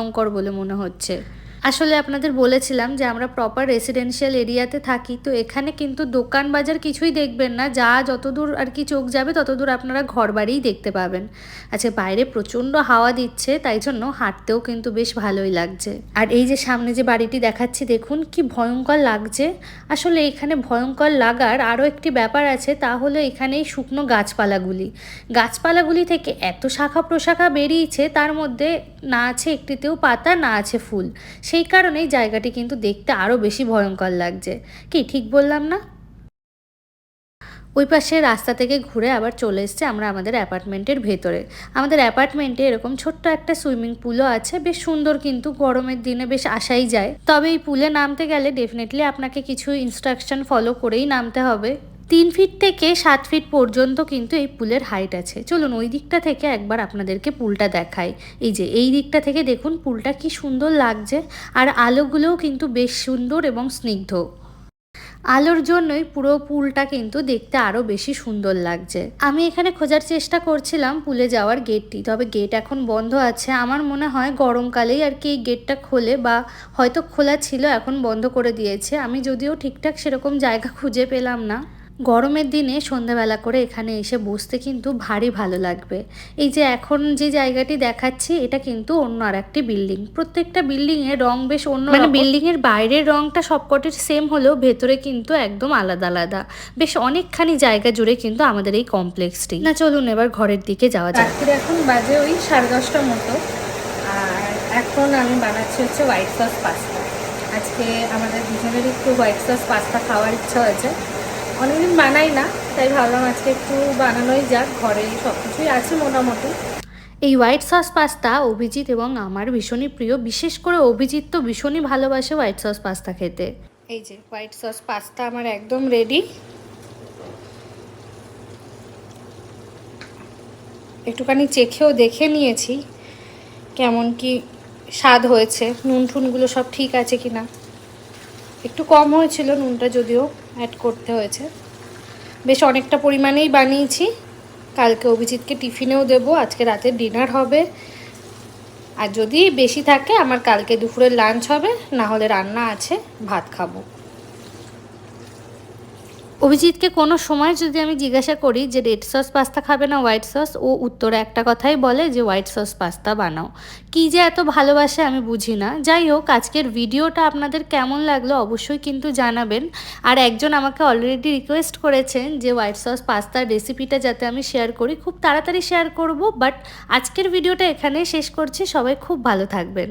ভয়ঙ্কর বলে মনে হচ্ছে। আসলে আপনাদের বলেছিলাম যে আমরা প্রপার রেসিডেন্সিয়াল এরিয়াতে থাকি, তো এখানে কিন্তু দোকান বাজার কিছুই দেখবেন না, যা যতদূর আর কি চোখ যাবে ততদূর আপনারা ঘর বাড়িই দেখতে পাবেন। আচ্ছা, বাইরে প্রচণ্ড হাওয়া দিচ্ছে, তাই জন্য হাঁটতেও কিন্তু বেশ ভালোই লাগছে। আর এই যে সামনে যে বাড়িটি দেখাচ্ছি, দেখুন কি ভয়ঙ্কর লাগছে। আসলে এখানে ভয়ঙ্কর লাগার আরও একটি ব্যাপার আছে, তা হলো এখানে এই শুকনো গাছপালাগুলি থেকে এত শাখা প্রশাখা বেরিয়েছে, তার মধ্যে না আছে একটিতেও পাতা, না আছে ফুল। সেই কারণেই জায়গাটি কিন্তু দেখতে আরও বেশি ভয়ঙ্কর লাগছে। কি ঠিক বললাম না? ওই পাশে রাস্তা থেকে ঘুরে আবার চলে এসছে আমরা আমাদের অ্যাপার্টমেন্টের ভেতরে। আমাদের অ্যাপার্টমেন্টে এরকম ছোট্ট একটা সুইমিং পুলও আছে, বেশ সুন্দর, কিন্তু গরমের দিনে বেশ আসাই যায়। তবে এই পুলে নামতে গেলে ডেফিনেটলি আপনাকে কিছু ইনস্ট্রাকশন ফলো করেই নামতে হবে। 3 ফিট থেকে 7 ফিট পর্যন্ত কিন্তু এই পুলের হাইট আছে। চলুন ওই দিকটা থেকে একবার আপনাদেরকে পুলটা দেখাই। এই যে এই দিকটা থেকে দেখুন পুলটা কি সুন্দর লাগছে, আর আলোগুলোও কিন্তু বেশ সুন্দর এবং স্নিগ্ধ। আলোর জন্যই পুরো পুলটা কিন্তু দেখতে আরও বেশি সুন্দর লাগছে। আমি এখানে খোঁজার চেষ্টা করছিলাম পুলে যাওয়ার গেটটি, তবে গেট এখন বন্ধ আছে। আমার মনে হয় গরমকালেই আর কি এই গেটটা খোলে, বা হয়তো খোলা ছিল এখন বন্ধ করে দিয়েছে। আমি যদিও ঠিকঠাক সেরকম জায়গা খুঁজে পেলাম না। গরমের দিনে সন্ধ্যাবেলা করে এখানে এসে বসতে কিন্তু ভারী ভালো লাগবে। এই যে এখন যে জায়গাটি দেখাচ্ছি, এটা কিন্তু অন্য আর একটি বিল্ডিং। প্রত্যেকটা বিল্ডিংয়ের রং বেশ অন্য, মানে বিল্ডিংয়ের বাইরের রংটা সবকটির সেম হলেও ভেতরে কিন্তু একদম আলাদা আলাদা। বেশ অনেকখানি জায়গা জুড়ে কিন্তু আমাদের এই কমপ্লেক্সটি। না চলুন এবার ঘরের দিকে যাওয়া যাক। এখন বাজে ওই 10:30টার মতো, আর এখন আমি বানাচ্ছি হচ্ছে হোয়াইট সস পাস্তা। আজকে আমাদের দুজনের একটু হোয়াইট সস পাস্তা খাওয়ার ইচ্ছা হয়েছে। অনেকদিন বানাই না, তাই ভাবলাম আজকে একটু বানানোই যাক। ঘরে সব কিছুই আছে মোটামুটি। এই হোয়াইট সস পাস্তা অভিজিৎ এবং আমার ভীষণই প্রিয়। বিশেষ করে অভিজিৎ তো ভীষণই ভালোবাসে হোয়াইট সস পাস্তা খেতে। এই যে হোয়াইট সস পাস্তা আমার একদম রেডি। একটুখানি চেখেও দেখে নিয়েছি কেমন কি স্বাদ হয়েছে, নুন টুনগুলো সব ঠিক আছে কি না। একটু কম হয়েছিল নুনটা, যদিও অ্যাড করতে হয়েছে। বেশ অনেকটা পরিমাণেই বানিয়েছি। কালকে অভিজিৎকে টিফিনেও দেবো, আজকে রাতের ডিনার হবে। আর যদি বেশি থাকে আমার কালকে দুপুরের লাঞ্চ হবে, না হলে রান্না আছে, ভাত খাবো। অভিজিৎকে কোনো সময় যদি আমি জিজ্ঞাসা করি যে রেড সস পাস্তা খাবে না হোয়াইট সস, ও উত্তরে একটা কথাই বলে যে হোয়াইট সস পাস্তা বানাও। কী যে এত ভালোবাসে আমি বুঝি না। যাই হোক, আজকের ভিডিওটা আপনাদের কেমন লাগলো অবশ্যই কিন্তু জানাবেন। আর একজন আমাকে অলরেডি রিকোয়েস্ট করেছেন যে হোয়াইট সস পাস্তার রেসিপিটা যাতে আমি শেয়ার করি। খুব তাড়াতাড়ি শেয়ার করব, বাট আজকের ভিডিওটা এখানেই শেষ করছি। সবাই খুব ভালো থাকবেন।